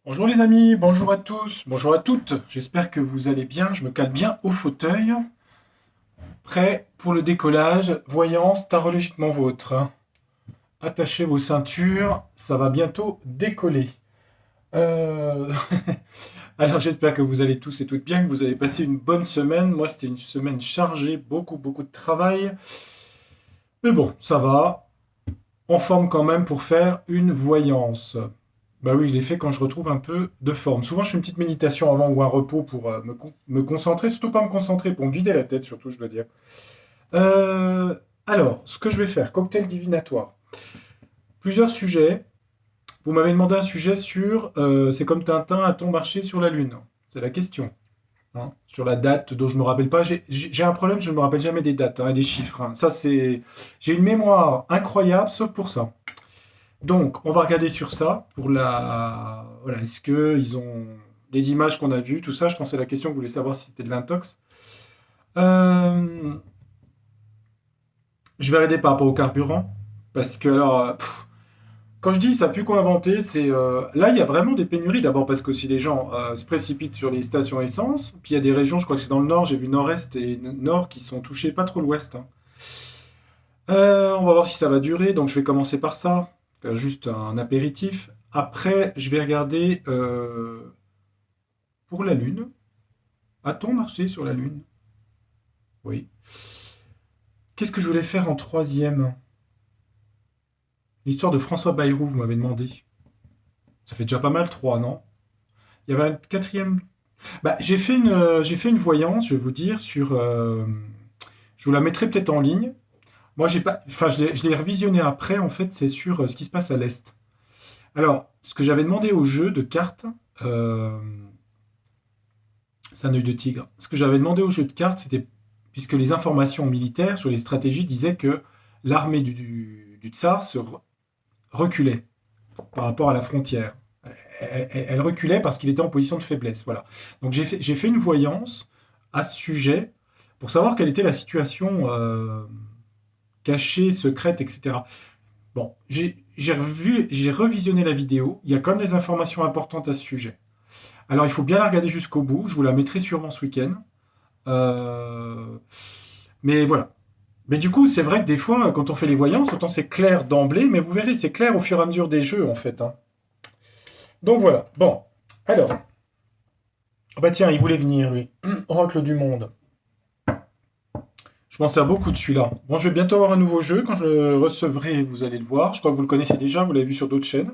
Bonjour les amis, bonjour à tous, bonjour à toutes. J'espère que vous allez bien. Je me cale bien au fauteuil. Prêt pour le décollage. Voyance tarologiquement vôtre. Attachez vos ceintures, ça va bientôt décoller. Euh, Alors j'espère que vous allez tous et toutes bien, que vous avez passé une bonne semaine. Moi c'était une semaine chargée, beaucoup de travail. Mais bon, ça va. En forme quand même pour faire une voyance. Bah oui, je l'ai fait quand je retrouve un peu de forme. Souvent, je fais une petite méditation avant ou un repos pour me concentrer, surtout pas me concentrer, pour me vider la tête, surtout, je dois dire. Euh, alors, ce que je vais faire, cocktail divinatoire. Plusieurs sujets. Vous m'avez demandé un sujet sur c'est comme Tintin, a-t-on marché sur la Lune? C'est la question. Hein. Sur la date dont je me rappelle pas. J'ai un problème, je ne me rappelle jamais des dates et des chiffres. Hein. Ça, c'est. J'ai une mémoire incroyable, sauf pour ça. Donc, on va regarder sur ça pour la. Voilà, est-ce que ils ont les images qu'on a vues, tout ça. Je pensais à la question que vous voulez savoir si c'était de l'intox. Euh, je vais arrêter par rapport au carburant parce que alors, quand je dis ça pue qu'on inventé, c'est là il y a vraiment des pénuries. D'abord parce que si les gens se précipitent sur les stations essence, puis il y a des régions, je crois que c'est dans le nord, j'ai vu nord-est et nord qui sont touchées, pas trop l'ouest. Hein. On va voir si ça va durer. Donc je vais commencer par ça, faire juste un apéritif. Après, je vais regarder pour la Lune. A-t-on marché sur la Lune? Oui. Qu'est-ce que je voulais faire en troisième? L'histoire de François Bayrou, vous m'avez demandé. Ça fait déjà pas mal, trois, non? Il y avait un quatrième. Bah, j'ai fait une voyance, je vais vous dire, sur. Je vous la mettrai peut-être en ligne. Moi, j'ai pas. Enfin, je l'ai revisionné après, en fait, c'est sur ce qui se passe à l'Est. Alors, ce que j'avais demandé au jeu de cartes, euh, c'est un œil de tigre. Ce que j'avais demandé au jeu de cartes, c'était, puisque les informations militaires sur les stratégies disaient que l'armée du tsar reculait par rapport à la frontière. Elle reculait parce qu'il était en position de faiblesse. Voilà. Donc j'ai fait une voyance à ce sujet pour savoir quelle était la situation cachée, secrète, etc. Bon, j'ai revisionné la vidéo. Il y a quand même des informations importantes à ce sujet. Alors il faut bien la regarder jusqu'au bout. Je vous la mettrai sûrement ce week-end. Euh, mais voilà. Mais du coup, c'est vrai que des fois, quand on fait les voyances, autant c'est clair d'emblée, mais vous verrez, c'est clair au fur et à mesure des jeux, en fait. Hein. Donc voilà. Bon. Alors. Ah bah tiens, il voulait venir, lui. Oracle du monde. Je m'en sers beaucoup de celui-là. Bon, je vais bientôt avoir un nouveau jeu. Quand je le recevrai, vous allez le voir. Je crois que vous le connaissez déjà, vous l'avez vu sur d'autres chaînes.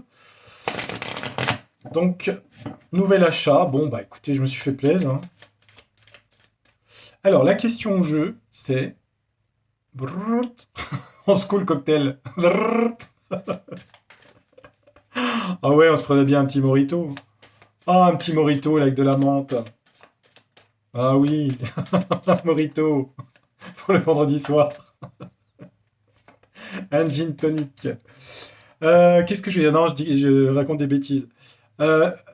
Donc, nouvel achat. Bon, bah écoutez, je me suis fait plaisir. Hein. Alors, la question au jeu, c'est... Brrrt. On se coule cocktail. Brrrt. Ah ouais, on se prenait bien un petit morito. Ah, un petit morito là, avec de la menthe. Ah oui, un morito pour le vendredi soir. Un gin tonic. Qu'est-ce que je vais dire? Non, je raconte des bêtises.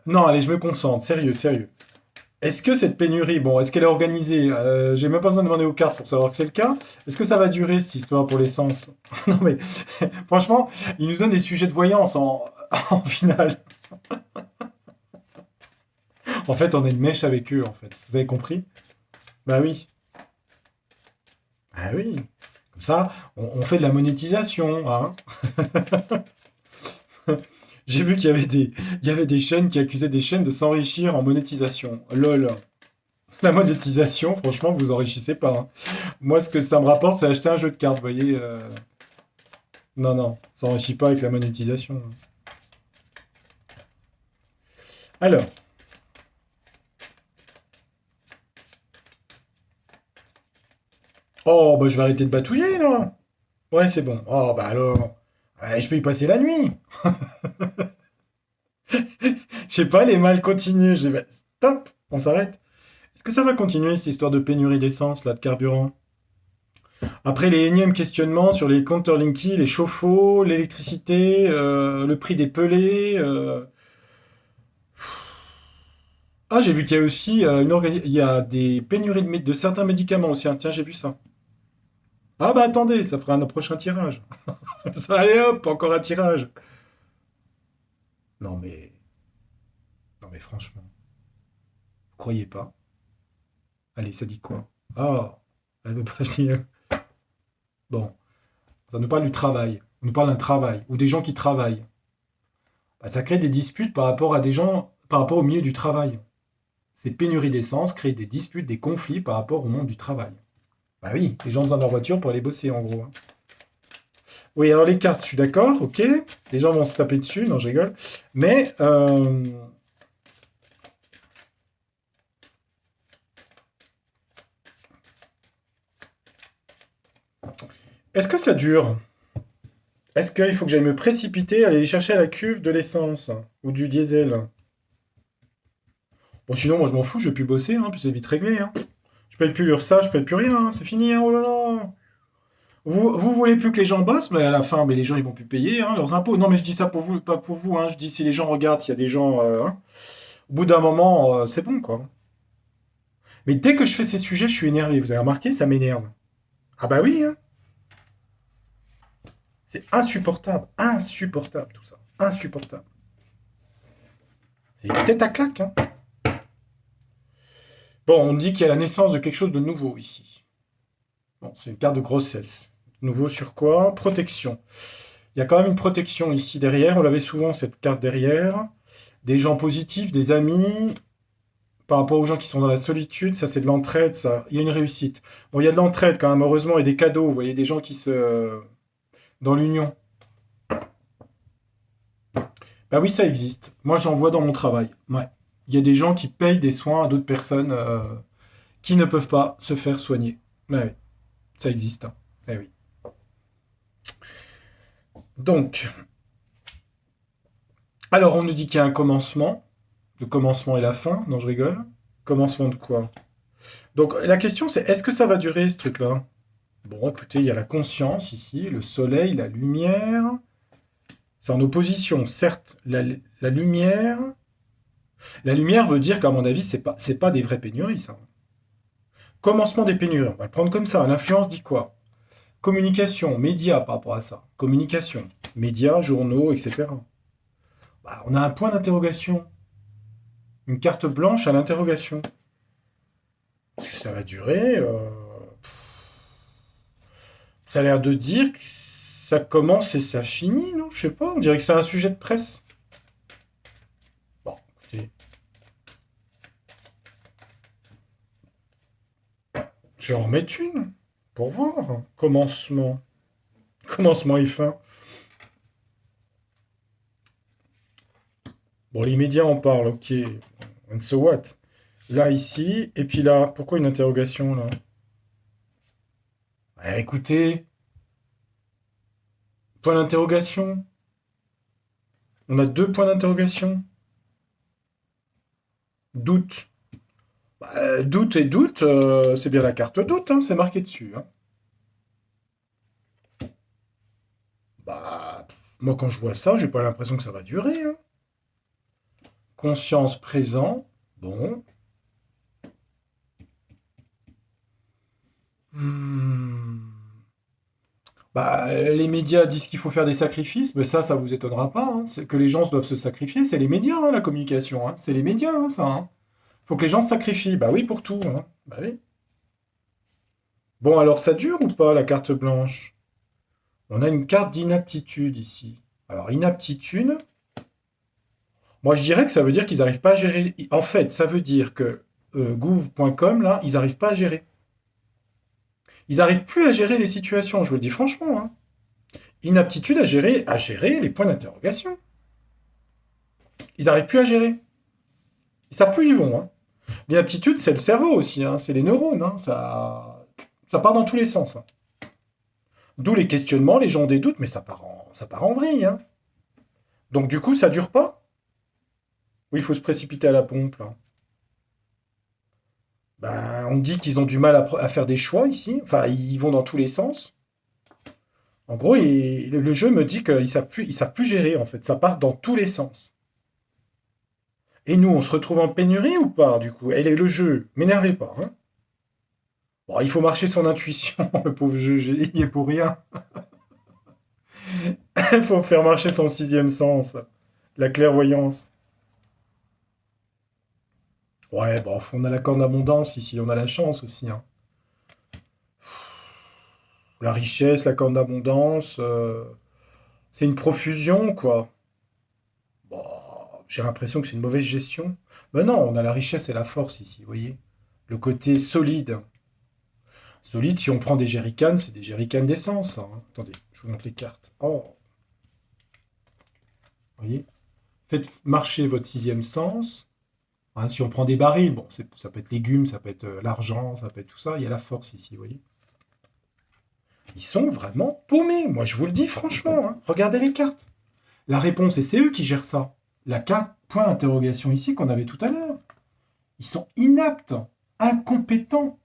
Non, allez, je me concentre. Sérieux, sérieux. Est-ce que cette pénurie, bon, est-ce qu'elle est organisée? J'ai même pas besoin de demander aux cartes pour savoir que c'est le cas. Est-ce que ça va durer cette histoire pour l'essence? Non mais, franchement, ils nous donnent des sujets de voyance en finale. En fait, on est une mèche avec eux, en fait. Vous avez compris? Bah oui. Bah oui. Comme ça, on fait de la monétisation, hein. J'ai vu il y avait des chaînes qui accusaient des chaînes de s'enrichir en monétisation. Lol. La monétisation, franchement, vous enrichissez pas. Hein. Moi, ce que ça me rapporte, c'est acheter un jeu de cartes, vous voyez. Non, non, ça s'enrichit pas avec la monétisation. Alors, oh, bah je vais arrêter de batouiller, là. Ouais, c'est bon. Oh, bah alors, ouais, je peux y passer la nuit. Je sais pas, les mal continuent. Stop, on s'arrête. Est-ce que ça va continuer, cette histoire de pénurie d'essence, là, de carburant? Après les énièmes questionnements sur les compteurs Linky, les chauffe-eau, l'électricité, le prix des pelés. Ah, j'ai vu qu'il y a aussi il y a des pénuries de certains médicaments aussi. Hein. Tiens, j'ai vu ça. Ah bah attendez, ça fera un prochain tirage. Ça, allez hop, encore un tirage. Non mais... Non mais franchement, vous croyez pas? Allez, ça dit quoi? Ah, elle veut pas venir. Bon, ça nous parle du travail. On nous parle d'un travail, ou des gens qui travaillent. Bah, ça crée des disputes par rapport à des gens, par rapport au milieu du travail. Ces pénuries d'essence créent des disputes, des conflits par rapport au monde du travail. Bah oui, les gens ont besoin de leur voiture pour aller bosser en gros, hein. Oui, alors les cartes, je suis d'accord, ok. Les gens vont se taper dessus, non, je rigole. Mais est-ce que ça dure? Est-ce qu'il faut que j'aille me précipiter, aller chercher à la cuve de l'essence ou du diesel? Bon, sinon, moi, je m'en fous, je vais plus bosser, hein, puis c'est vite réglé, hein. Je paye plus l'URSSAF, je paye plus rien, hein, c'est fini, hein, oh là là. Vous voulez plus que les gens bossent, mais à la fin, mais les gens, ils vont plus payer hein, leurs impôts. Non, mais je dis ça pour vous, pas pour vous, hein. Je dis si les gens regardent, s'il y a des gens, hein. Au bout d'un moment, c'est bon, quoi. Mais dès que je fais ces sujets, je suis énervé. Vous avez remarqué, ça m'énerve. Ah bah oui, hein. C'est insupportable, insupportable tout ça, insupportable. C'est une tête à claque, hein. Bon, on me dit qu'il y a la naissance de quelque chose de nouveau ici. Bon, c'est une carte de grossesse. Nouveau sur quoi? Protection. Il y a quand même une protection ici derrière. On l'avait souvent cette carte derrière. Des gens positifs, des amis. Par rapport aux gens qui sont dans la solitude, ça c'est de l'entraide, ça. Il y a une réussite. Bon, il y a de l'entraide quand même, heureusement, et des cadeaux. Vous voyez, des gens qui se... dans l'union. Bah oui, ça existe. Moi, j'en vois dans mon travail. Ouais. Il y a des gens qui payent des soins à d'autres personnes qui ne peuvent pas se faire soigner. Ouais, oui, ça existe, hein. Eh oui. Donc, alors on nous dit qu'il y a un commencement. Le commencement et la fin. Non, je rigole. Commencement de quoi? Donc, la question c'est, est-ce que ça va durer ce truc-là? Bon, écoutez, il y a la conscience ici, le soleil, la lumière. C'est en opposition, certes. La lumière. La lumière veut dire qu'à mon avis, c'est pas des vraies pénuries, ça. Commencement des pénuries, on va le prendre comme ça. L'influence dit quoi? Communication, médias par rapport à ça. Communication, médias, journaux, etc. Bah, on a un point d'interrogation. Une carte blanche à l'interrogation. Est-ce que ça va durer? Ça a l'air de dire que ça commence et ça finit, non? Je sais pas, on dirait que c'est un sujet de presse. Bon, écoutez, je vais en mettre une pour voir. Commencement. Commencement et fin. Bon, les médias en parlent, ok. And so what? Là, ici, et puis là, pourquoi une interrogation là? Écoutez, point d'interrogation. On a deux points d'interrogation. Doute. Doute et doute, c'est bien la carte doute, hein, c'est marqué dessus, hein. Bah, moi quand je vois ça, j'ai pas l'impression que ça va durer, hein. Conscience présent, bon. Hmm. Bah, les médias disent qu'il faut faire des sacrifices, mais ça vous étonnera pas, hein. C'est que les gens doivent se sacrifier, c'est les médias, hein, la communication, hein. C'est les médias, hein, ça, hein. Faut que les gens se sacrifient, bah oui, pour tout, hein. Bah oui. Bon, alors ça dure ou pas, la carte blanche? On a une carte d'inaptitude ici. Alors, inaptitude, moi je dirais que ça veut dire qu'ils n'arrivent pas à gérer. En fait, ça veut dire que gouv.com, là, ils n'arrivent pas à gérer. Ils n'arrivent plus à gérer les situations, je vous le dis franchement, hein. Inaptitude à gérer les points d'interrogation. Ils n'arrivent plus à gérer. Ils savent plus où ils vont, hein. L'inaptitude, c'est le cerveau aussi, hein, c'est les neurones, hein, ça part dans tous les sens, hein. D'où les questionnements, les gens ont des doutes, mais ça part en vrille, hein. Donc du coup, ça dure pas? Oui, il faut se précipiter à la pompe, là. Ben, on me dit qu'ils ont du mal à faire des choix ici. Enfin, ils vont dans tous les sens. En gros, le jeu me dit qu'ils savent plus gérer, en fait. Ça part dans tous les sens. Et nous, on se retrouve en pénurie ou pas, du coup? Elle est le jeu. M'énervez pas, hein. Bon, il faut marcher son intuition, le pauvre jeu, il y est pour rien. Il faut faire marcher son sixième sens, la clairvoyance. Ouais, bon, on a la corne d'abondance ici, on a la chance aussi, hein. La richesse, la corne d'abondance, c'est une profusion, quoi. Bon, j'ai l'impression que c'est une mauvaise gestion. Mais non, on a la richesse et la force ici, vous voyez. Le côté solide. Solide, si on prend des jerrycans, c'est des jerrycans d'essence, hein. Attendez, je vous montre les cartes. Oh, vous voyez. Faites marcher votre sixième sens. Hein, si on prend des barils, bon, ça peut être légumes, ça peut être l'argent, ça peut être tout ça. Il y a la force ici, vous voyez. Ils sont vraiment paumés. Moi, je vous le dis franchement, hein. Regardez les cartes. La réponse, et c'est eux qui gèrent ça. La carte, point d'interrogation ici qu'on avait tout à l'heure. Ils sont inaptes, incompétents.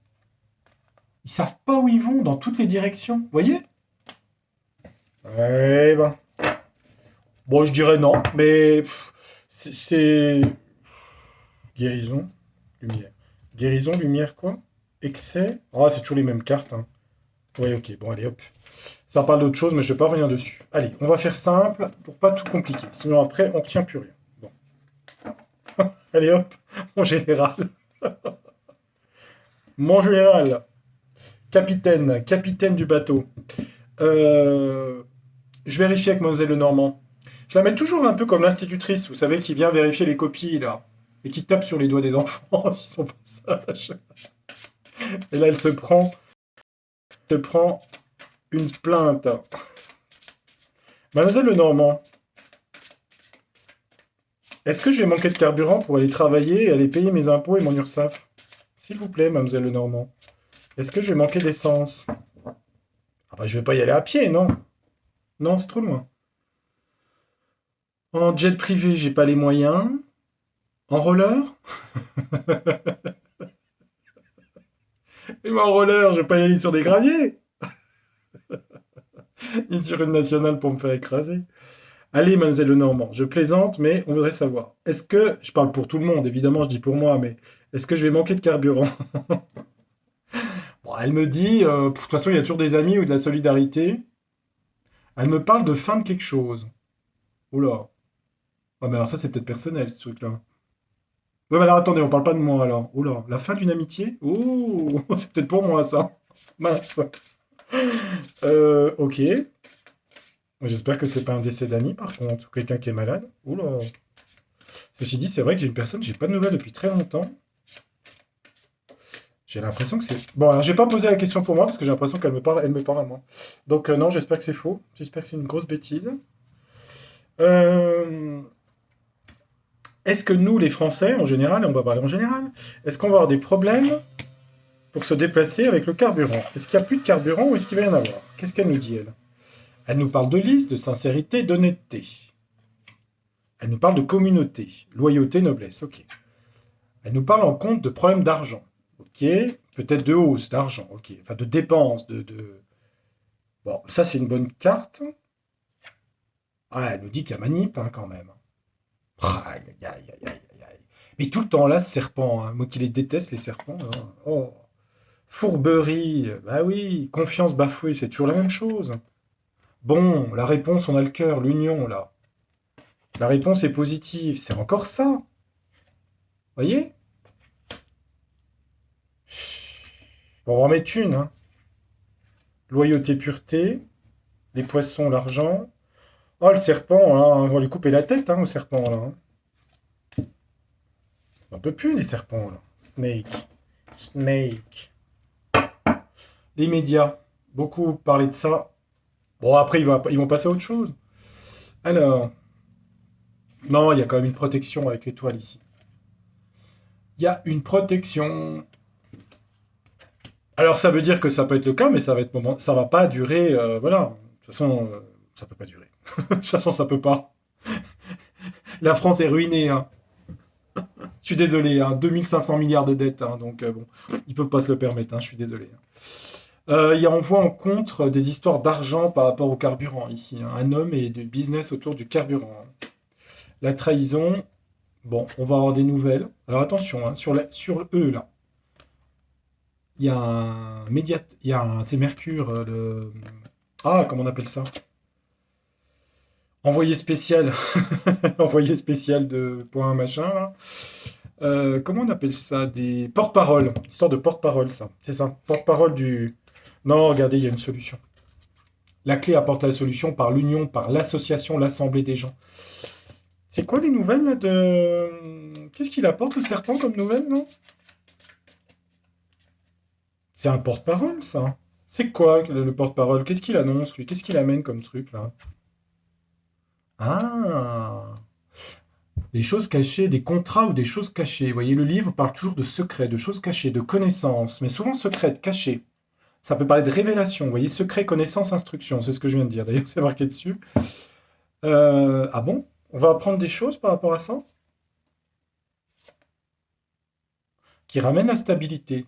Ils savent pas où ils vont dans toutes les directions. Vous voyez. Eh ben. Bon, je dirais non, mais c'est guérison, lumière. Guérison, lumière, quoi? Excès. Ah, c'est toujours les mêmes cartes, hein. Oui, ok, bon, allez, hop. Ça parle d'autre chose, mais je ne vais pas revenir dessus. Allez, on va faire simple pour pas tout compliquer. Sinon, après, on ne retient plus rien. Bon. Allez, hop, mon général. Mon général. Capitaine, capitaine du bateau. Euh, je vérifie avec Mademoiselle Lenormand. Je la mets toujours un peu comme l'institutrice, vous savez, qui vient vérifier les copies, là. Et qui tape sur les doigts des enfants s'ils sont pas sages. Et là, elle se prend une plainte. Mademoiselle Lenormand, est-ce que je vais manquer de carburant pour aller travailler et aller payer mes impôts et mon URSSAF? S'il vous plaît, Mademoiselle Lenormand. Est-ce que je vais manquer d'essence? Ah bah je vais pas y aller à pied, non. Non, c'est trop loin. En jet privé, j'ai pas les moyens. En roller? Et moi, en roller, je vais pas y aller sur des graviers. Ni sur une nationale pour me faire écraser. Allez, Mademoiselle Lenormand, je plaisante, mais on voudrait savoir. Est-ce que, je parle pour tout le monde, évidemment, je dis pour moi, mais est-ce que je vais manquer de carburant? Bon, elle me dit, de toute façon, il y a toujours des amis ou de la solidarité. Elle me parle de fin de quelque chose. Oula. Ah, mais alors ça, c'est peut-être personnel, ce truc-là. Ouais, mais alors attendez, on parle pas de moi, alors. Oula, la fin d'une amitié? Oh, c'est peut-être pour moi, ça. Mince. Ok. J'espère que c'est pas un décès d'amis, par contre, ou quelqu'un qui est malade. Oula. Ceci dit, c'est vrai que j'ai une personne, j'ai pas de nouvelles depuis très longtemps. J'ai l'impression que c'est. Bon, alors j'ai pas posé la question pour moi parce que j'ai l'impression qu'elle me parle, elle me parle à moi. Donc non, j'espère que c'est faux. J'espère que c'est une grosse bêtise. Euh, Est-ce que nous, les Français, en général, et on va parler en général, est-ce qu'on va avoir des problèmes pour se déplacer avec le carburant? Est-ce qu'il n'y a plus de carburant ou est-ce qu'il va y en avoir? Qu'est-ce qu'elle nous dit, elle? Elle nous parle de liste, de sincérité, d'honnêteté. Elle nous parle de communauté, loyauté, noblesse. Ok. Elle nous parle en compte de problèmes d'argent. Ok. Peut-être de hausse d'argent. Ok. Enfin, de dépenses, Bon, ça, c'est une bonne carte. Ah, elle nous dit qu'il y a manip, hein, quand même. Aïe, aïe, aïe, aïe, aïe, aïe. Mais tout le temps là, ce serpent, hein. Moi qui les déteste, les serpents, là. Oh. Fourberie, bah oui. Confiance bafouée, c'est toujours la même chose. Bon, la réponse, on a le cœur, l'union, là. La réponse est positive, c'est encore ça. Voyez? Bon, on va en mettre une, hein. Loyauté, pureté. Les poissons, l'argent. Oh, le serpent, là, on va lui couper la tête, hein, au serpent, là, hein. On peut plus, les serpents, là. Snake. Snake. Les médias. Beaucoup parlé de ça. Bon, après, ils vont passer à autre chose. Alors, non, il y a quand même une protection avec l'étoile ici. Il y a une protection. Alors, ça veut dire que ça peut être le cas, mais ça va être ça va pas durer. Voilà. De toute façon, ça peut pas durer. De toute façon, ça peut pas. La France est ruinée, hein. Je suis désolé, hein. 2500 milliards de dettes, hein, donc bon, ils peuvent pas se le permettre, hein, je suis désolé, hein. On voit en contre des histoires d'argent par rapport au carburant ici, hein. Un homme et du business autour du carburant, hein. La trahison, bon, on va avoir des nouvelles. Alors attention, hein, sur eux là, il y a un c'est Mercure, ah, comment on appelle ça? Envoyé spécial, envoyé spécial de point machin là. Comment on appelle ça? Des porte-paroles. Histoire de porte-parole, ça. C'est ça. Porte-parole du... Non, regardez, il y a une solution. La clé apporte la solution par l'union, par l'association, l'assemblée des gens. C'est quoi les nouvelles là de... Qu'est-ce qu'il apporte le serpent comme nouvelle, non? C'est un porte-parole, ça. C'est quoi le porte-parole? Qu'est-ce qu'il annonce, lui? Qu'est-ce qu'il amène comme truc, là? Ah! Des choses cachées, des contrats ou des choses cachées. Vous voyez, le livre parle toujours de secrets, de choses cachées, de connaissances, mais souvent secrètes, cachées. Ça peut parler de révélation. Vous voyez, secret, connaissance, instruction. C'est ce que je viens de dire. D'ailleurs, c'est marqué dessus. Ah bon? On va apprendre des choses par rapport à ça? Qui ramènent la stabilité.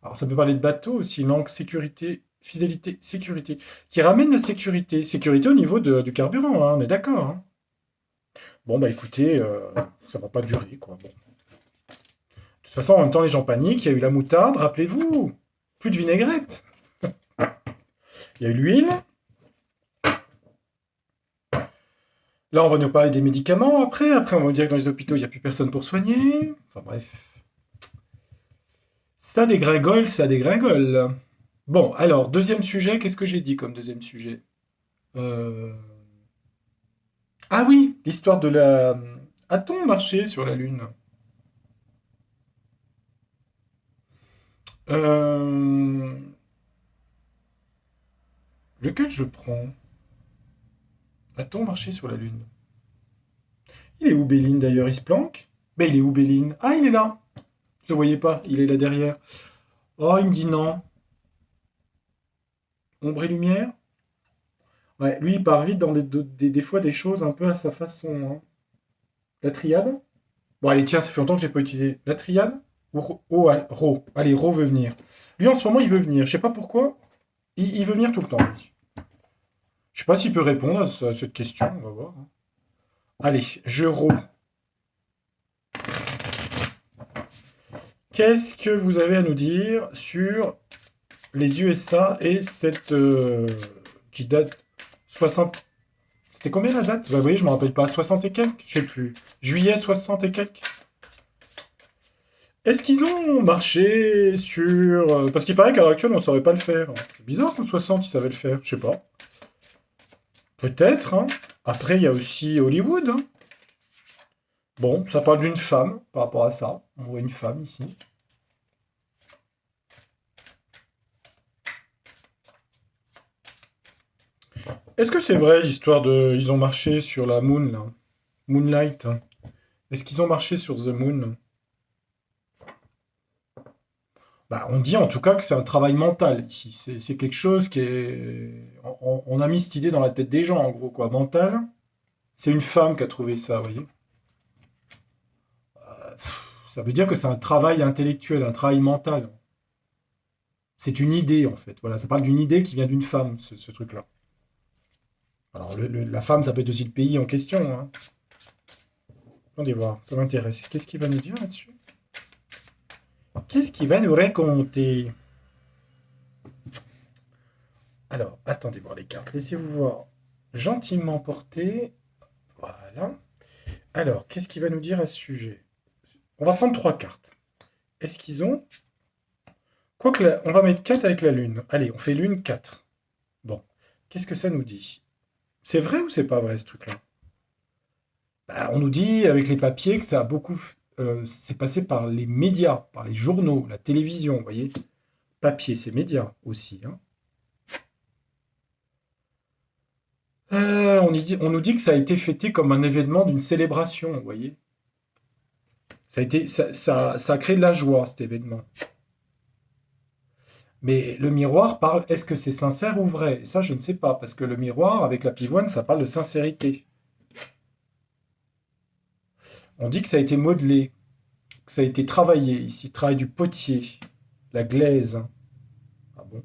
Alors, ça peut parler de bateau aussi, langue, sécurité, fidélité, sécurité. Qui ramène la sécurité. Sécurité au niveau du carburant, hein, on est d'accord, hein. Bon, bah écoutez, ça va pas durer, quoi. Bon. De toute façon, en même temps, les gens paniquent. Il y a eu la moutarde, rappelez-vous. Plus de vinaigrette. Il y a eu l'huile. Là, on va nous parler des médicaments après. Après, on va nous dire que dans les hôpitaux, il n'y a plus personne pour soigner. Enfin bref. Ça dégringole, ça dégringole. Bon, alors, deuxième sujet, qu'est-ce que j'ai dit comme deuxième sujet? Euh, Ah oui, l'histoire de la... A-t-on marché sur la Lune? Euh, Lequel je prends? A-t-on marché sur la Lune? Il est où Béline d'ailleurs? Il se planque? Ben il est où Béline? Ah, il est là. Je le voyais pas, il est là derrière. Oh, il me dit non. Ombre et lumière? Ouais, lui, il part vite dans des fois des choses un peu à sa façon, hein. La triade? Bon, allez, tiens, ça fait longtemps que j'ai pas utilisé. La triade? Ou Ro. Allez, Ro veut venir. Lui, en ce moment, il veut venir. Je sais pas pourquoi. Il veut venir tout le temps, lui. Je sais pas s'il peut répondre à cette question. On va voir, hein. Allez, je Ro. Qu'est-ce que vous avez à nous dire sur les USA et cette qui date 60. C'était combien la date? Bah, vous voyez, je me rappelle pas. 60 et quelques? Je sais plus. Juillet 60 et quelques? Est-ce qu'ils ont marché sur... Parce qu'il paraît qu'à l'heure actuelle, on ne saurait pas le faire. C'est bizarre qu'en 60, ils savaient le faire. Je sais pas. Peut-être, hein. Après, il y a aussi Hollywood, hein. Bon, ça parle d'une femme par rapport à ça. On voit une femme ici. Est-ce que c'est vrai l'histoire de... Ils ont marché sur la Moon, là? Moonlight, hein. Est-ce qu'ils ont marché sur The Moon? Bah, on dit en tout cas que c'est un travail mental ici. C'est quelque chose qui est... On a mis cette idée dans la tête des gens, en gros, quoi. Mental. C'est une femme qui a trouvé ça, vous voyez. Ça veut dire que c'est un travail intellectuel, un travail mental. C'est une idée, en fait. Voilà, ça parle d'une idée qui vient d'une femme, ce truc-là. Alors, la femme, ça peut être aussi le pays en question, hein. Attendez voir, ça m'intéresse. Qu'est-ce qu'il va nous dire là-dessus? Qu'est-ce qu'il va nous raconter? Alors, attendez voir les cartes. Laissez-vous voir gentiment porter. Voilà. Alors, qu'est-ce qu'il va nous dire à ce sujet? On va prendre trois cartes. Est-ce qu'ils ont... Quoique, on va mettre 4 avec la lune. Allez, on fait lune 4. Bon, qu'est-ce que ça nous dit? C'est vrai ou c'est pas vrai ce truc-là? Bah, on nous dit avec les papiers que ça a beaucoup... c'est passé par les médias, par les journaux, la télévision, vous voyez? Papier, c'est médias aussi, hein. On nous dit que ça a été fêté comme un événement d'une célébration, vous voyez? Ça a créé de la joie, cet événement. Mais le miroir parle, est-ce que c'est sincère ou vrai? Ça, je ne sais pas, parce que le miroir, avec la pivoine, ça parle de sincérité. On dit que ça a été modelé, que ça a été travaillé ici, travail du potier, la glaise. Ah bon?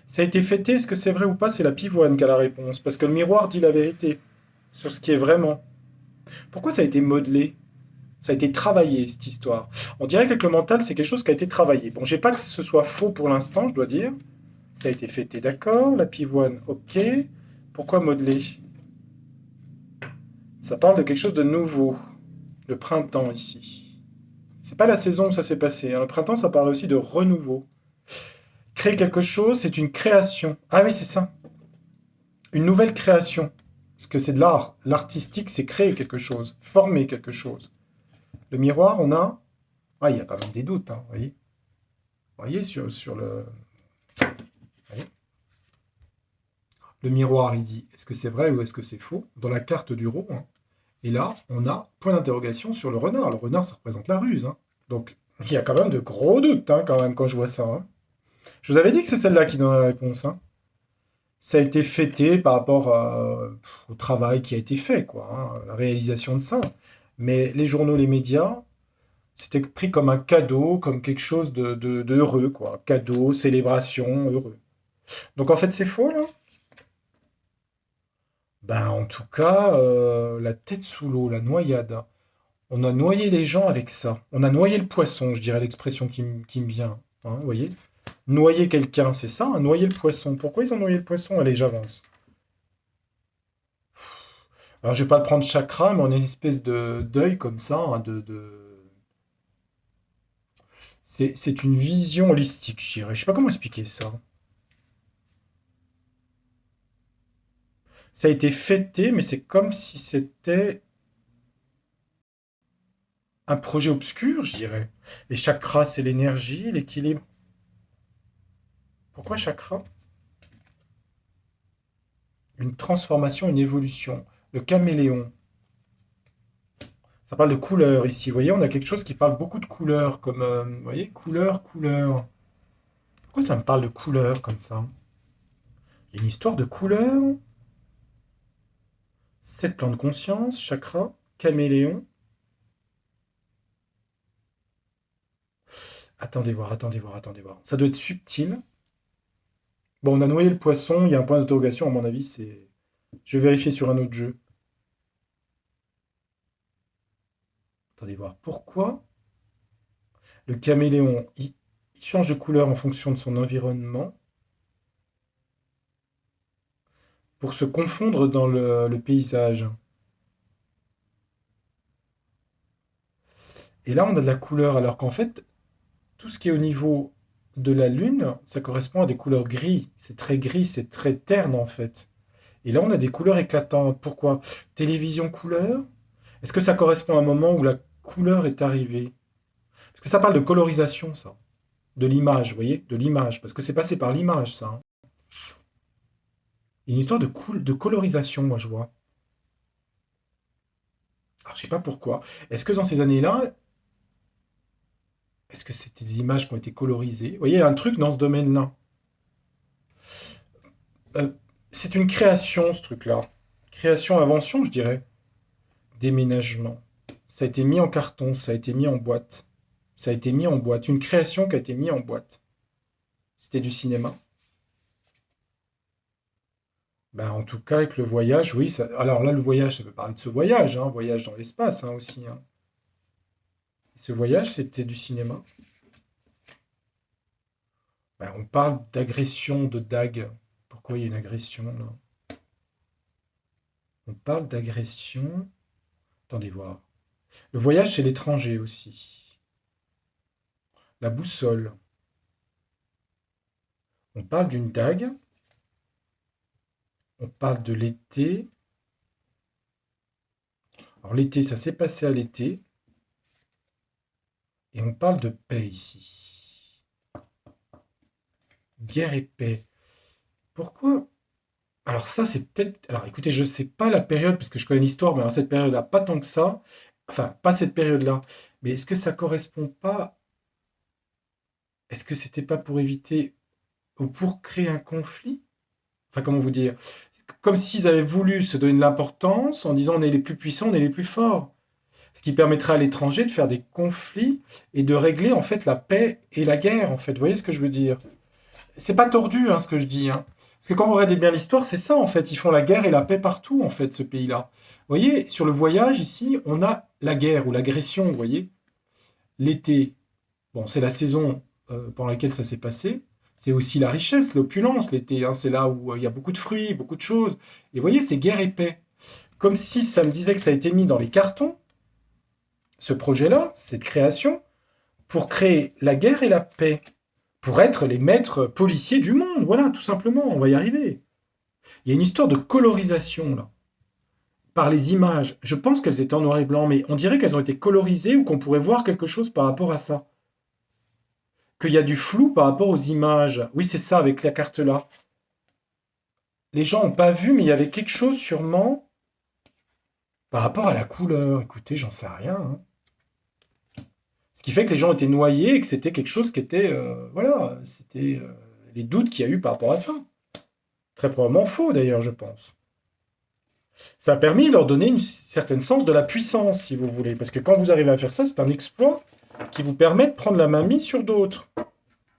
Ça a été fêté, est-ce que c'est vrai ou pas? C'est la pivoine qui a la réponse, parce que le miroir dit la vérité sur ce qui est vraiment. Pourquoi ça a été modelé? Ça a été travaillé, cette histoire. On dirait qu'avec le mental, c'est quelque chose qui a été travaillé. Bon, j'ai pas que ce soit faux pour l'instant, je dois dire. Ça a été fêté, d'accord. La pivoine, ok. Pourquoi modelé? Ça parle de quelque chose de nouveau. Le printemps, ici. C'est pas la saison où ça s'est passé, hein. Le printemps, ça parle aussi de renouveau. Créer quelque chose, c'est une création. Ah oui, c'est ça. Une nouvelle création. Parce que c'est de l'art. L'artistique, c'est créer quelque chose, former quelque chose. Le miroir, on a... Ah, il y a quand même des doutes, hein, vous voyez sur le... Vous voyez. Le miroir, il dit, est-ce que c'est vrai ou est-ce que c'est faux? Dans la carte du roi, hein. Et là, on a point d'interrogation sur le renard. Le renard, ça représente la ruse, hein. Donc, il y a quand même de gros doutes, hein, quand même, quand je vois ça, hein. Je vous avais dit que c'est celle-là qui donne la réponse, hein. Ça a été fêté par rapport au travail qui a été fait, quoi, hein, la réalisation de ça. Mais les journaux, les médias, c'était pris comme un cadeau, comme quelque chose de heureux, quoi. Cadeau, célébration, heureux. Donc en fait, c'est faux, là? Ben, en tout cas, la tête sous l'eau, la noyade. On a noyé les gens avec ça. On a noyé le poisson, je dirais l'expression qui me vient, hein, vous voyez? Noyer quelqu'un, c'est ça, hein, noyer le poisson. Pourquoi ils ont noyé le poisson? Allez, j'avance. Alors, je vais pas le prendre chakra, mais on a une espèce de deuil comme ça, hein, c'est une vision holistique, je dirais. Je sais pas comment expliquer ça. Ça a été fêté, mais c'est comme si c'était un projet obscur, je dirais. Les chakras, c'est l'énergie, l'équilibre. Pourquoi chakra? Une transformation, une évolution. Le caméléon. Ça parle de couleurs ici. Vous voyez, on a quelque chose qui parle beaucoup de couleurs, comme, vous voyez, couleur, couleur. Pourquoi ça me parle de couleurs comme ça? Il y a une histoire de couleurs. Sept plans de conscience, chakra, caméléon. Attendez voir, attendez voir, attendez voir. Ça doit être subtil. Bon, on a noyé le poisson, il y a un point d'interrogation, à mon avis, c'est... Je vais vérifier sur un autre jeu. Attendez voir. Pourquoi le caméléon, il change de couleur en fonction de son environnement pour se confondre dans le paysage. Et là, on a de la couleur, alors qu'en fait, tout ce qui est au niveau de la Lune, ça correspond à des couleurs gris. C'est très gris, c'est très terne en fait. Et là, on a des couleurs éclatantes. Pourquoi? Télévision couleur? Est-ce que ça correspond à un moment où la couleur est arrivée? Parce que ça parle de colorisation, ça. De l'image, vous voyez? De l'image. Parce que c'est passé par l'image, ça, hein. Il y a une histoire de colorisation, moi, je vois. Alors, je sais pas pourquoi. Est-ce que dans ces années-là, est-ce que c'était des images qui ont été colorisées? Vous voyez, il y a un truc dans ce domaine-là. Euh, c'est une création, ce truc-là. Création, invention, je dirais. Déménagement. Ça a été mis en carton, ça a été mis en boîte. Ça a été mis en boîte. Une création qui a été mise en boîte. C'était du cinéma. Ben, en tout cas, avec le voyage, oui. Alors là, le voyage, ça peut parler de ce voyage, hein, voyage dans l'espace, hein, aussi, hein. Ce voyage, c'était du cinéma. Ben, on parle d'agression, de dague. Pourquoi il y a une agression là? On parle d'agression. Attendez voir. Le voyage, c'est l'étranger aussi. La boussole. On parle d'une dague. On parle de l'été. Alors l'été, ça s'est passé à l'été. Et on parle de paix ici. Guerre et paix. Pourquoi? Alors ça, c'est peut-être... Alors écoutez, je ne sais pas la période, parce que je connais l'histoire, mais alors cette période-là, pas tant que ça. Enfin, pas cette période-là. Mais est-ce que ça correspond pas... Est-ce que c'était pas pour éviter ou pour créer un conflit? Enfin, comment vous dire? Comme s'ils avaient voulu se donner de l'importance en disant on est les plus puissants, on est les plus forts. Ce qui permettrait à l'étranger de faire des conflits et de régler en fait la paix et la guerre, en fait. Vous voyez ce que je veux dire? C'est pas tordu, hein, ce que je dis, hein. Parce que quand vous regardez bien l'histoire, c'est ça en fait. Ils font la guerre et la paix partout, en fait, ce pays-là. Vous voyez, sur le voyage, ici, on a la guerre ou l'agression, vous voyez. L'été, bon, c'est la saison pendant laquelle ça s'est passé. C'est aussi la richesse, l'opulence, l'été, hein. C'est là où il y a beaucoup de fruits, beaucoup de choses. Et vous voyez, c'est guerre et paix. Comme si ça me disait que ça a été mis dans les cartons, ce projet-là, cette création, pour créer la guerre et la paix, pour être les maîtres policiers du monde. Voilà, tout simplement, on va y arriver. Il y a une histoire de colorisation, là, par les images. Je pense qu'elles étaient en noir et blanc, mais on dirait qu'elles ont été colorisées ou qu'on pourrait voir quelque chose par rapport à ça. Qu'il y a du flou par rapport aux images. Oui, c'est ça, avec la carte là. Les gens n'ont pas vu, mais il y avait quelque chose sûrement par rapport à la couleur. Écoutez, j'en sais rien. Hein. Ce qui fait que les gens étaient noyés et que c'était quelque chose qui était... voilà, c'était les doutes qu'il y a eu par rapport à ça. Très probablement faux, d'ailleurs, je pense. Ça a permis de leur donner une certaine sens de la puissance, si vous voulez. Parce que quand vous arrivez à faire ça, c'est un exploit qui vous permet de prendre la main mise sur d'autres.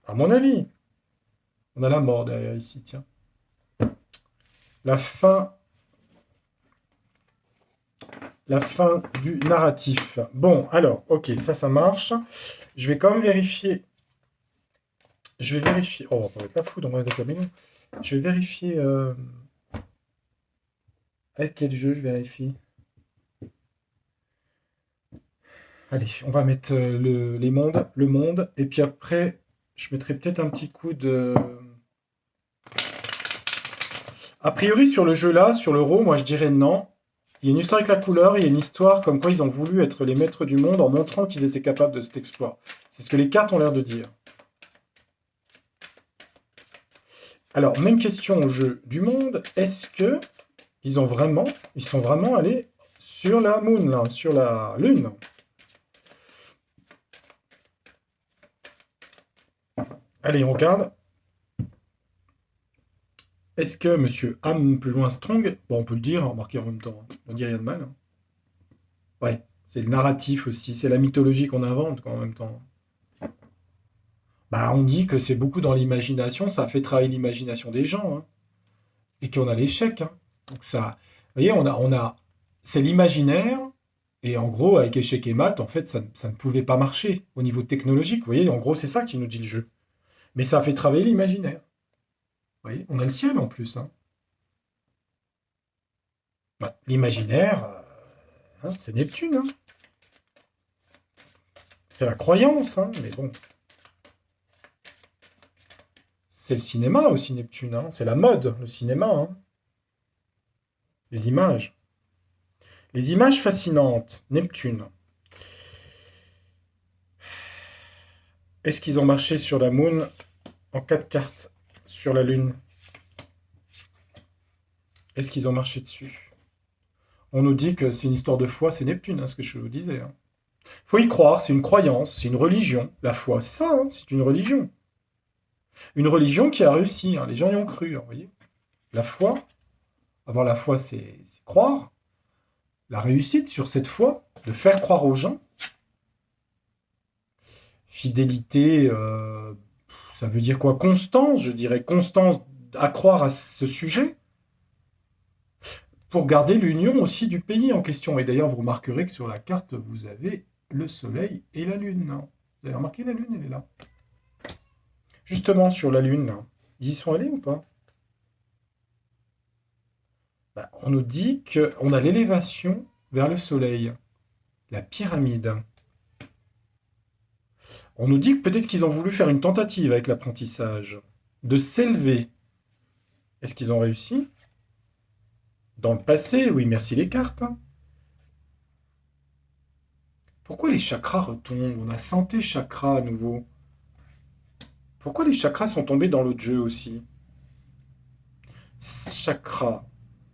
À mon avis. On a la mort derrière ici, tiens. La fin du narratif. Bon, alors, ok, ça marche. Je vais quand même vérifier. Je vais vérifier. Oh, on va être pas fou dans mon caméra. Je vais vérifier. Avec quel jeu je vérifie? Allez, on va mettre le monde. Et puis après, je mettrai peut-être un petit coup de. A priori, sur le jeu là, sur l'euro, moi je dirais non. Il y a une histoire avec la couleur, il y a une histoire comme quoi ils ont voulu être les maîtres du monde en montrant qu'ils étaient capables de cet exploit. C'est ce que les cartes ont l'air de dire. Alors, même question au jeu du monde. Est-ce que ils sont vraiment allés sur la Moon, là, sur la Lune? Allez, on regarde. Est-ce que Monsieur Ham plus loin Strong, bon, on peut le dire, hein, remarquez en même temps, hein, on dit rien de mal. Hein. Ouais, c'est le narratif aussi, c'est la mythologie qu'on invente en même temps. Bah, on dit que c'est beaucoup dans l'imagination, ça fait travailler l'imagination des gens, hein, et qu'on a l'échec. Hein. Donc ça, vous voyez, c'est l'imaginaire, et en gros, avec échec et maths, en fait, ça ne pouvait pas marcher au niveau technologique. Vous voyez, en gros, c'est ça qui nous dit le jeu. Mais ça a fait travailler l'imaginaire. Vous voyez, on a le ciel en plus. Hein. Bah, l'imaginaire, hein, c'est Neptune. Hein. C'est la croyance, hein, mais bon. C'est le cinéma aussi, Neptune. Hein. C'est la mode, le cinéma. Hein. Les images. Les images fascinantes, Neptune. Est-ce qu'ils ont marché sur la Moon en 4 cartes sur la Lune? Est-ce qu'ils ont marché dessus? On nous dit que c'est une histoire de foi, c'est Neptune, hein, ce que je vous disais. Hein. Faut y croire, c'est une croyance, c'est une religion. La foi, c'est ça, hein, c'est une religion. Une religion qui a réussi, hein, les gens y ont cru, hein, vous voyez. La foi, avoir la foi, c'est croire. La réussite sur cette foi, de faire croire aux gens. Fidélité, ça veut dire quoi? Constance, je dirais, constance à croire à ce sujet, pour garder l'union aussi du pays en question. Et d'ailleurs, vous remarquerez que sur la carte, vous avez le soleil et la lune. Hein. Vous avez remarqué, la lune, elle est là. Justement, sur la lune, là, ils y sont allés ou pas? Bah, on nous dit qu'on a l'élévation vers le soleil, la pyramide. On nous dit que peut-être qu'ils ont voulu faire une tentative avec l'apprentissage, de s'élever. Est-ce qu'ils ont réussi? Dans le passé, oui, merci les cartes. Hein. Pourquoi les chakras retombent? On a santé chakra à nouveau. Pourquoi les chakras sont tombés dans l'autre jeu aussi? Chakra.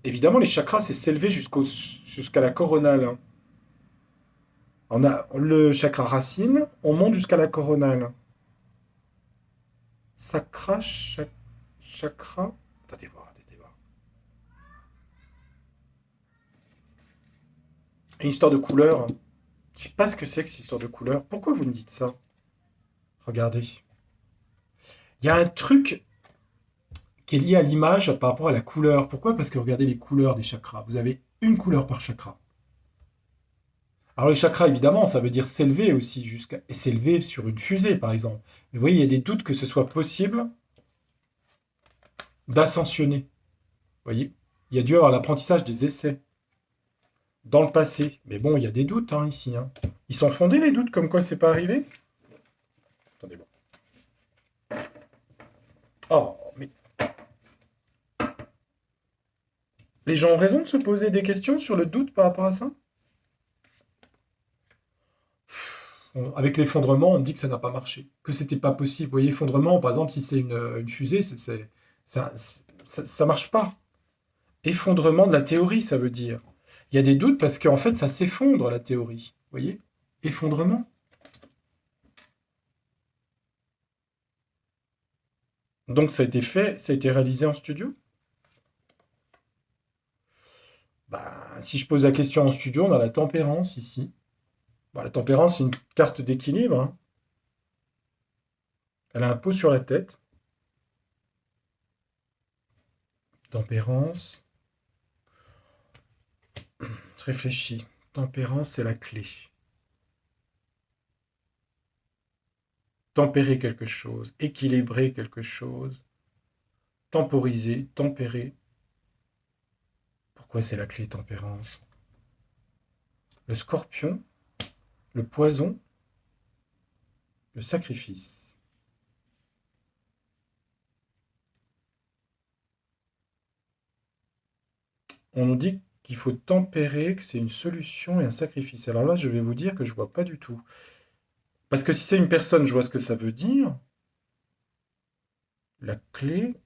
Évidemment, les chakras, c'est s'élever jusqu'à la coronale. Hein. On a le chakra racine, on monte jusqu'à la coronale. Chakra. Attendez voir, attendez voir. Une histoire de couleur. Je sais pas ce que c'est que cette histoire de couleur. Pourquoi vous me dites ça? Regardez. Il y a un truc qui est lié à l'image par rapport à la couleur. Pourquoi? Parce que regardez les couleurs des chakras. Vous avez une couleur par chakra. Alors le chakra, évidemment, ça veut dire s'élever aussi, jusqu'à et s'élever sur une fusée, par exemple. Mais vous voyez, il y a des doutes que ce soit possible d'ascensionner. Vous voyez? Il y a dû avoir l'apprentissage des essais dans le passé. Mais bon, il y a des doutes hein, ici. Hein. Ils sont fondés les doutes comme quoi c'est pas arrivé? Attendez, bon. Oh, mais les gens ont raison de se poser des questions sur le doute par rapport à ça? Avec l'effondrement, on me dit que ça n'a pas marché, que c'était pas possible. Vous voyez, effondrement, par exemple, si c'est une fusée, ça marche pas. Effondrement de la théorie, ça veut dire. Il y a des doutes parce qu'en fait, ça s'effondre, la théorie. Vous voyez? Effondrement. Donc ça a été fait, ça a été réalisé en studio? Bah, si je pose la question en studio, on a la tempérance ici. Bah, la tempérance, c'est une carte d'équilibre, hein. Elle a un pot sur la tête. Tempérance. Je réfléchis. Tempérance, c'est la clé. Tempérer quelque chose, équilibrer quelque chose, temporiser, tempérer. Pourquoi c'est la clé tempérance? Le scorpion, le poison, le sacrifice. On nous dit qu'il faut tempérer, que c'est une solution et un sacrifice. Alors là, je vais vous dire que je vois pas du tout. Parce que si c'est une personne, je vois ce que ça veut dire. La clé,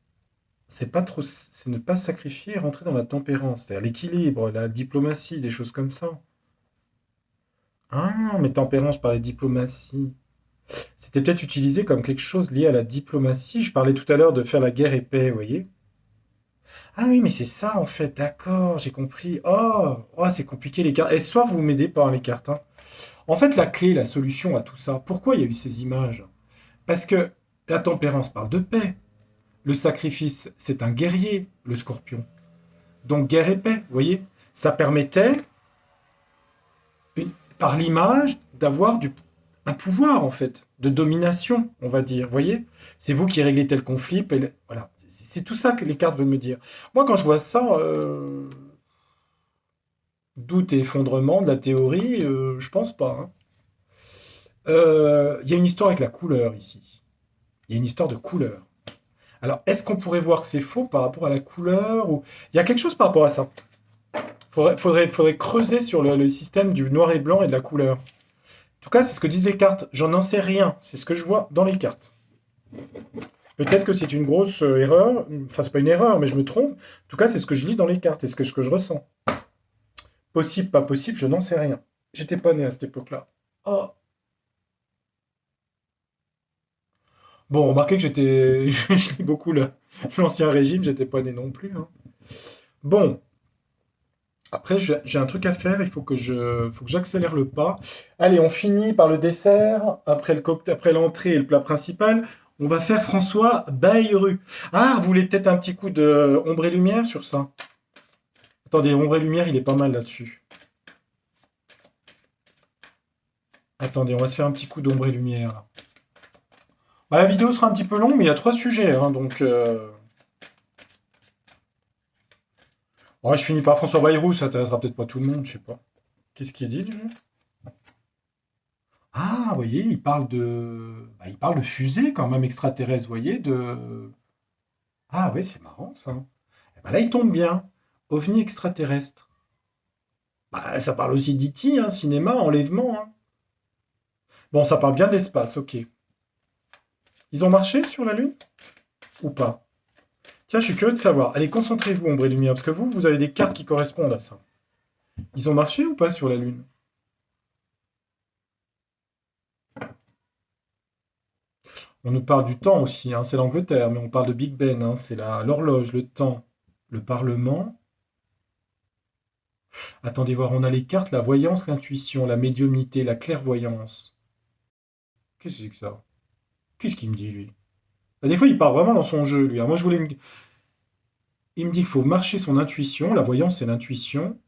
c'est pas trop, c'est ne pas sacrifier et rentrer dans la tempérance, c'est-à-dire l'équilibre, la diplomatie, des choses comme ça. Ah, mais tempérance, je parlais de diplomatie. C'était peut-être utilisé comme quelque chose lié à la diplomatie. Je parlais tout à l'heure de faire la guerre et paix, vous voyez? Ah oui, mais c'est ça en fait, d'accord, j'ai compris. Oh, c'est compliqué les cartes. Et ce soir, vous m'aidez par les cartes, hein. En fait, la clé, la solution à tout ça, pourquoi il y a eu ces images? Parce que la tempérance parle de paix. Le sacrifice, c'est un guerrier, le scorpion. Donc guerre et paix, vous voyez? Ça permettait, par l'image, d'avoir un pouvoir, en fait, de domination, on va dire, vous voyez? C'est vous qui réglez tel conflit, voilà. C'est tout ça que les cartes veulent me dire. Moi, quand je vois ça, doute et effondrement de la théorie, je pense pas, hein. Il y a une histoire avec la couleur ici. Il y a une histoire de couleur. Alors, est-ce qu'on pourrait voir que c'est faux par rapport à la couleur ou... Il y a quelque chose par rapport à ça. Faudrait creuser sur le système du noir et blanc et de la couleur. En tout cas, c'est ce que disent les cartes. J'en en sais rien. C'est ce que je vois dans les cartes. Peut-être que c'est une grosse erreur. Enfin, c'est pas une erreur, mais je me trompe. En tout cas, c'est ce que je lis dans les cartes et ce que je ressens. Possible, pas possible, je n'en sais rien. J'étais pas né à cette époque-là. Oh. Bon, remarquez que j'étais... je lis beaucoup l'ancien régime, j'étais pas né non plus, hein. Bon, après, j'ai un truc à faire, faut que j'accélère le pas. Allez, on finit par le dessert, après après l'entrée et le plat principal. On va faire François Bayrou. Ah, vous voulez peut-être un petit coup de ombre et lumière sur ça? Attendez, ombre et lumière, il est pas mal là-dessus. Attendez, on va se faire un petit coup d'ombre et lumière, là. Bah, la vidéo sera un petit peu longue, mais il y a 3 sujets, hein, donc... Ouais, je finis par François Bayrou, ça intéressera peut-être pas tout le monde, je sais pas. Qu'est-ce qu'il dit, lui? Ah, vous voyez, il parle de fusée quand même extraterrestre, vous voyez, de... Ah oui, c'est marrant ça. Eh ben là, il tombe bien. OVNI extraterrestre. Bah, ça parle aussi d'E.T., hein, cinéma, enlèvement, hein. Bon, ça parle bien d'espace, ok. Ils ont marché sur la Lune? Ou pas? Tiens, je suis curieux de savoir. Allez, concentrez-vous, ombre et lumière, parce que vous avez des cartes qui correspondent à ça. Ils ont marché ou pas sur la Lune? On nous parle du temps aussi, hein, c'est l'Angleterre, mais on parle de Big Ben, hein, c'est l'horloge, le temps, le Parlement. Attendez voir, on a les cartes, la voyance, l'intuition, la médiumnité, la clairvoyance. Qu'est-ce que c'est que ça? Qu'est-ce qu'il me dit, lui? Bah, des fois, il part vraiment dans son jeu, lui, hein. Moi, il me dit qu'il faut marcher son intuition. La voyance, c'est l'intuition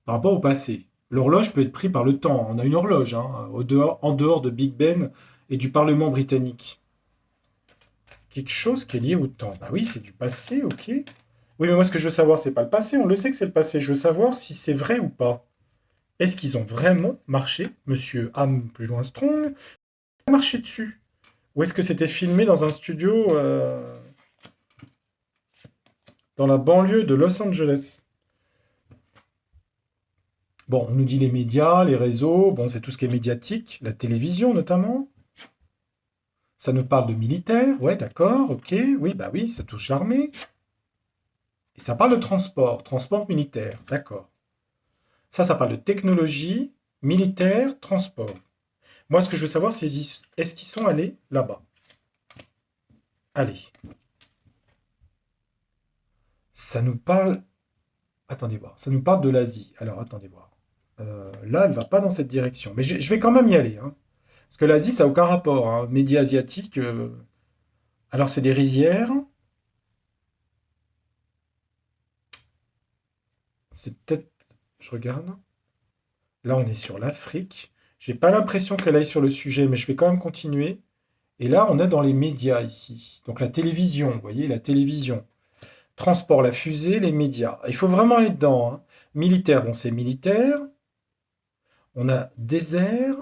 par rapport au passé. L'horloge peut être prise par le temps. On a une horloge, hein, en dehors de Big Ben et du Parlement britannique. Quelque chose qui est lié au temps. Bah oui, c'est du passé, ok. Oui, mais moi, ce que je veux savoir, c'est pas le passé. On le sait que c'est le passé. Je veux savoir si c'est vrai ou pas. Est-ce qu'ils ont vraiment marché, monsieur Ham plus loin Strong, a marché dessus? Ou est-ce que c'était filmé dans un studio dans la banlieue de Los Angeles? Bon, on nous dit les médias, les réseaux, bon, c'est tout ce qui est médiatique, la télévision notamment. Ça nous parle de militaire, ouais, d'accord, ok, oui, bah oui, ça touche l'armée. Et ça parle de transport, transport militaire, d'accord. Ça parle de technologie, militaire, transport. Moi, ce que je veux savoir, c'est est-ce qu'ils sont allés là-bas? Allez. Ça nous parle. Attendez voir. Ça nous parle de l'Asie. Alors, attendez voir. Là, elle va pas dans cette direction. Mais je vais quand même y aller, hein. Parce que l'Asie, ça n'a aucun rapport, hein. Médias asiatiques. Alors, c'est des rizières. C'est peut-être. Je regarde. Là, on est sur l'Afrique. J'ai pas l'impression qu'elle aille sur le sujet, mais je vais quand même continuer. Et là, on est dans les médias ici. Donc, la télévision, vous voyez, la télévision. Transport, la fusée, les médias. Il faut vraiment aller dedans, hein. Militaire, bon, c'est militaire. On a désert.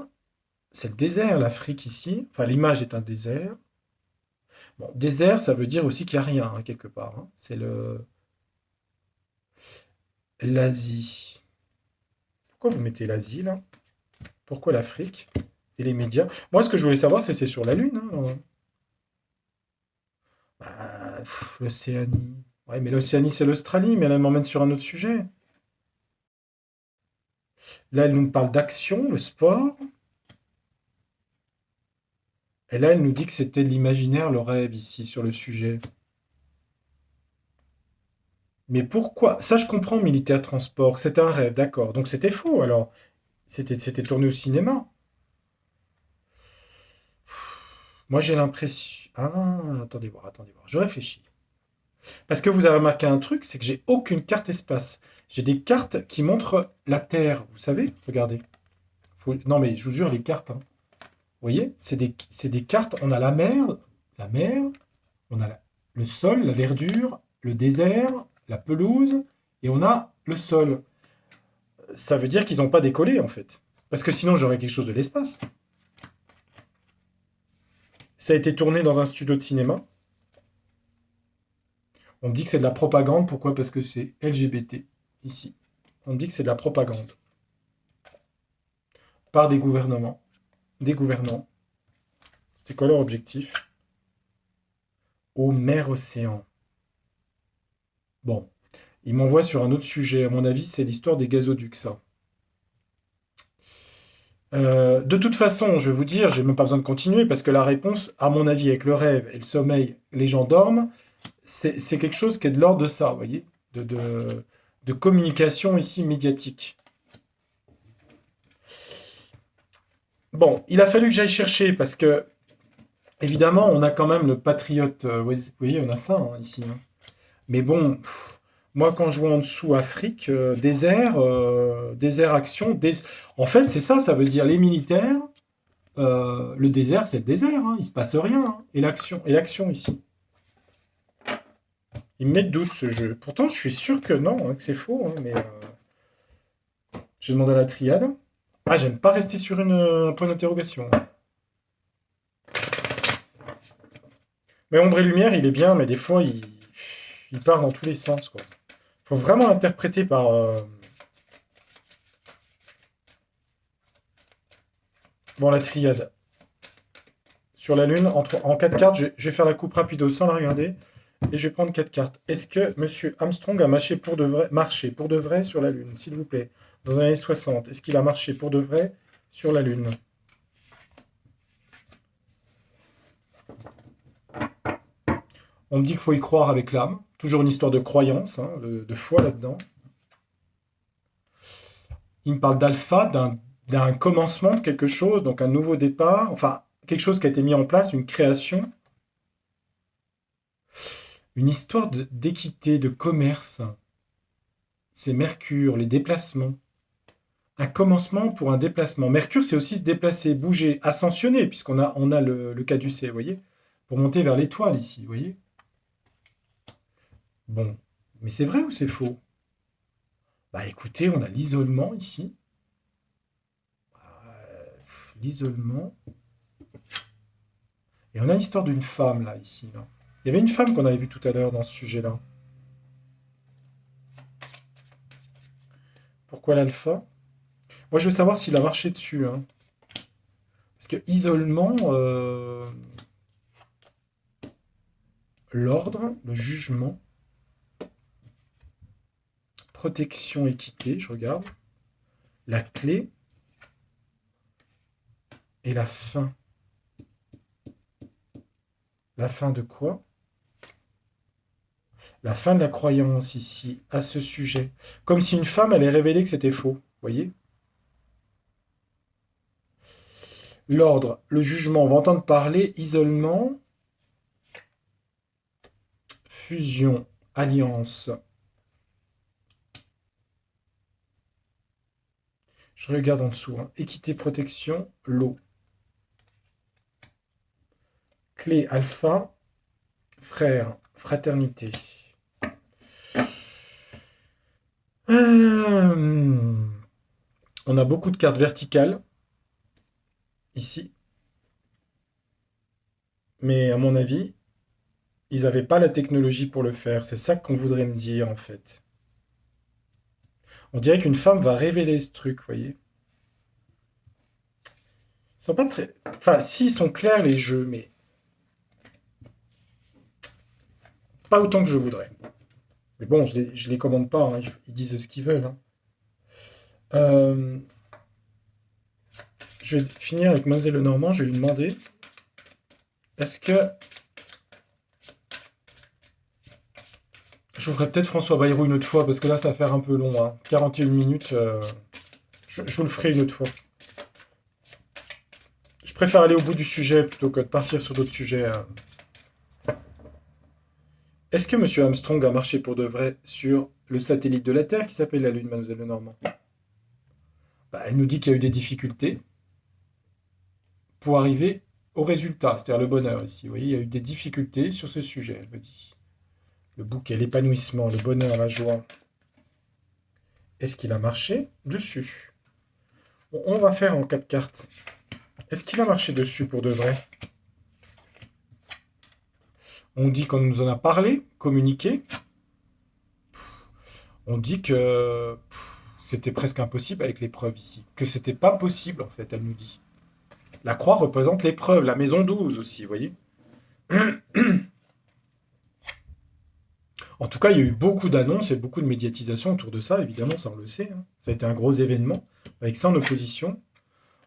C'est le désert, l'Afrique ici. Enfin, l'image est un désert. Bon, désert, ça veut dire aussi qu'il n'y a rien, hein, quelque part, hein. C'est l'Asie. Pourquoi vous mettez l'Asie, là? Pourquoi l'Afrique? Et les médias? Moi, ce que je voulais savoir, c'est sur la Lune, hein. Bah, l'Océanie. Ouais, mais l'Océanie, c'est l'Australie, mais elle m'emmène sur un autre sujet. Là, elle nous parle d'action, le sport. Et là, elle nous dit que c'était l'imaginaire, le rêve, ici, sur le sujet. Mais pourquoi? Ça, je comprends, militaire transport. C'était un rêve, d'accord. Donc c'était faux, alors. C'était tourné au cinéma. Moi, j'ai l'impression. Ah, attendez voir. Je réfléchis. Parce que vous avez remarqué un truc, c'est que j'ai aucune carte espace. J'ai des cartes qui montrent la Terre, vous savez? Regardez. Non, mais je vous jure, les cartes, hein. Vous voyez? C'est des cartes. On a la mer, on a le sol, la verdure, le désert, la pelouse, et on a le sol. Ça veut dire qu'ils n'ont pas décollé, en fait. Parce que sinon, j'aurais quelque chose de l'espace. Ça a été tourné dans un studio de cinéma. On me dit que c'est de la propagande. Pourquoi? Parce que c'est LGBT, ici. On me dit que c'est de la propagande. Par des gouvernements. Des gouvernants. C'est quoi leur objectif? Aux mers océans. Bon. Ils m'envoient sur un autre sujet. À mon avis, c'est l'histoire des gazoducs, ça. De toute façon, je vais vous dire, j'ai même pas besoin de continuer parce que la réponse, à mon avis, avec le rêve et le sommeil, les gens dorment, c'est quelque chose qui est de l'ordre de ça, vous voyez, de communication ici médiatique. Bon, il a fallu que j'aille chercher parce que, évidemment, on a quand même le patriote. Vous voyez, on a ça, hein, ici, hein. Mais bon, moi, quand je vois en dessous Afrique, désert action, en fait, c'est ça, ça veut dire les militaires. Le désert, c'est le désert, hein, il se passe rien, hein. Et l'action ici. Il me met de doute ce jeu. Pourtant, je suis sûr que non, hein, que c'est faux, hein, mais j'ai demandé à la triade. Ah, j'aime pas rester sur un point d'interrogation. Mais Ombre et Lumière, il est bien, mais des fois, il part dans tous les sens, quoi. Faut vraiment interpréter par. Bon, la triade. Sur la Lune, en 4 cartes, je vais faire la coupe rapido sans la regarder. Et je vais prendre 4 cartes. Est-ce que Monsieur Armstrong a marché pour de vrai sur la Lune, s'il vous plaît, dans les années 60? Est-ce qu'il a marché pour de vrai sur la Lune? On me dit qu'il faut y croire avec l'âme. Toujours une histoire de croyance, hein, de foi là-dedans. Il me parle d'alpha, d'un commencement de quelque chose, donc un nouveau départ, enfin, quelque chose qui a été mis en place, une création, une histoire d'équité, de commerce. C'est Mercure, les déplacements. Un commencement pour un déplacement. Mercure, c'est aussi se déplacer, bouger, ascensionner, puisqu'on a le caducée, vous voyez, pour monter vers l'étoile ici, vous voyez. Bon, mais c'est vrai ou c'est faux? Bah écoutez, on a l'isolement ici. l'isolement. Et on a l'histoire d'une femme, là, ici. Là. Il y avait une femme qu'on avait vue tout à l'heure dans ce sujet-là. Pourquoi l'alpha? Moi, je veux savoir s'il a marché dessus. Hein. Parce que isolement, l'ordre, le jugement, protection, équité, je regarde, la clé et la fin. La fin de quoi? La fin de la croyance ici, à ce sujet. Comme si une femme allait révéler que c'était faux. Vous voyez? L'ordre, le jugement, on va entendre parler, isolement, fusion, alliance. Je regarde en dessous. Hein. Équité, protection, l'eau. Clé alpha, frère, fraternité. On a beaucoup de cartes verticales ici. Mais à mon avis, ils n'avaient pas la technologie pour le faire. C'est ça qu'on voudrait me dire en fait. On dirait qu'une femme va révéler ce truc, vous voyez. Ils sont pas très. Enfin, si, ils sont clairs les jeux, mais pas autant que je voudrais. Mais bon, je les commande pas, hein. Ils disent ce qu'ils veulent. Hein. Euh, Je vais finir avec Mademoiselle Lenormand, je vais lui demander est-ce que. Je vous ferai peut-être François Bayrou une autre fois, parce que là, ça va faire un peu long. Hein. 41 minutes, je vous le ferai une autre fois. Je préfère aller au bout du sujet plutôt que de partir sur d'autres sujets. Est-ce que M. Armstrong a marché pour de vrai sur le satellite de la Terre qui s'appelle la Lune, Mademoiselle Lenormand? Elle nous dit qu'il y a eu des difficultés pour arriver au résultat, c'est-à-dire le bonheur ici. Vous voyez, il y a eu des difficultés sur ce sujet, elle me dit. Le bouquet, l'épanouissement, le bonheur, la joie. Est-ce qu'il a marché dessus? Bon, on va faire en 4 cartes. Est-ce qu'il a marché dessus pour de vrai? On dit qu'on nous en a parlé, communiqué. On dit que c'était presque impossible avec les preuves ici. Que c'était pas possible, en fait, elle nous dit. La croix représente l'épreuve, la maison 12 aussi, vous voyez. En tout cas, il y a eu beaucoup d'annonces et beaucoup de médiatisation autour de ça, évidemment, ça on le sait. Hein. Ça a été un gros événement, avec ça en opposition.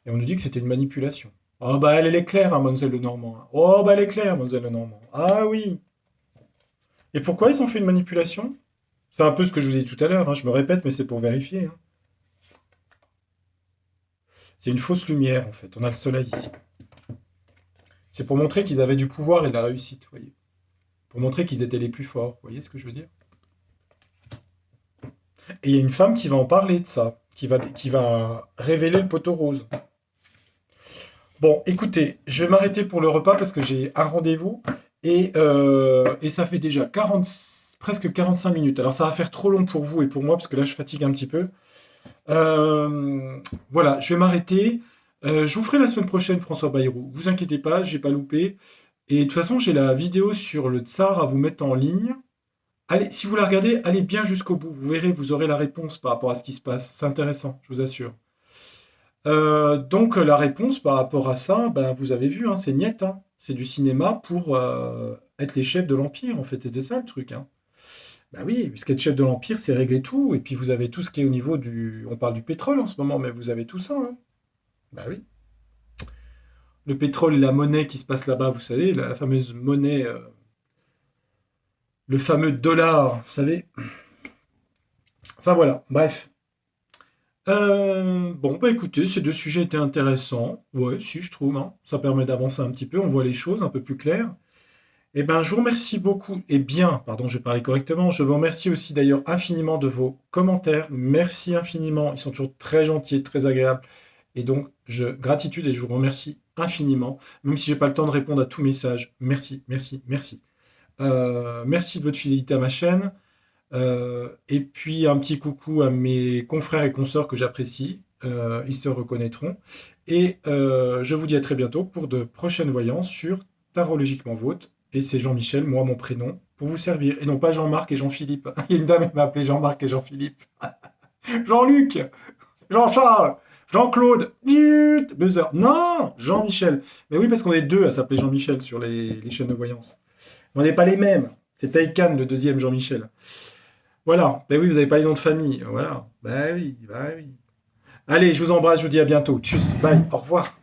Et on nous dit que c'était une manipulation. Oh bah elle est claire, hein, Mademoiselle Lenormand. Hein. Oh bah elle est claire, Mademoiselle Lenormand. Ah oui. Et pourquoi ils ont fait une manipulation? C'est un peu ce que je vous ai dit tout à l'heure, hein. Je me répète, mais c'est pour vérifier. Hein. C'est une fausse lumière, en fait. On a le soleil ici. C'est pour montrer qu'ils avaient du pouvoir et de la réussite, vous voyez. Pour montrer qu'ils étaient les plus forts, vous voyez ce que je veux dire? Et il y a une femme qui va en parler de ça, qui va révéler le poteau rose. Bon, écoutez, je vais m'arrêter pour le repas parce que j'ai un rendez-vous et ça fait déjà presque 45 minutes. Alors ça va faire trop long pour vous et pour moi parce que là je fatigue un petit peu. Voilà, je vais m'arrêter. Je vous ferai la semaine prochaine François Bayrou. Vous inquiétez pas, j'ai pas loupé. Et de toute façon, j'ai la vidéo sur le tsar à vous mettre en ligne. Allez, si vous la regardez, allez bien jusqu'au bout. Vous verrez, vous aurez la réponse par rapport à ce qui se passe. C'est intéressant, je vous assure. Donc la réponse par rapport à ça, ben, vous avez vu, hein, c'est niet. Hein. C'est du cinéma pour être les chefs de l'Empire, en fait. C'était ça le truc. Hein. Bah oui, puisque être chef de l'Empire, c'est régler tout. Et puis vous avez tout ce qui est au niveau du... On parle du pétrole en ce moment, mais vous avez tout ça. Hein. Bah oui. Le pétrole et la monnaie qui se passe là-bas, vous savez, la fameuse monnaie, le fameux dollar, vous savez. Enfin voilà, bref. Bon, bah écoutez, ces deux sujets étaient intéressants. Ouais, si, je trouve. Hein. Ça permet d'avancer un petit peu, on voit les choses un peu plus claires. Eh ben, je vous remercie beaucoup. Et bien, pardon, je vais parler correctement. Je vous remercie aussi d'ailleurs infiniment de vos commentaires. Merci infiniment. Ils sont toujours très gentils et très agréables. Et donc, gratitude et je vous remercie infiniment. Même si j'ai pas le temps de répondre à tout message. Merci, merci, merci. Merci de votre fidélité à ma chaîne. Et puis un petit coucou à mes confrères et consoeurs que j'apprécie. ils se reconnaîtront. Et je vous dis à très bientôt pour de prochaines voyances sur Tarologiquement Vôtre. Et c'est Jean-Michel, moi, mon prénom, pour vous servir. Et non pas Jean-Marc et Jean-Philippe. Il y a une dame qui m'a appelé Jean-Marc et Jean-Philippe. Jean-Luc, Jean-Charles, Jean-Claude, buzzer. Non, Jean-Michel. Mais oui, parce qu'on est deux à s'appeler Jean-Michel sur les chaînes de voyance. On n'est pas les mêmes. C'est Taïkan, le deuxième Jean-Michel. Voilà. Ben oui, vous n'avez pas les noms de famille. Voilà. Ben oui, ben oui. Allez, je vous embrasse, je vous dis à bientôt. Tchuss, bye, au revoir.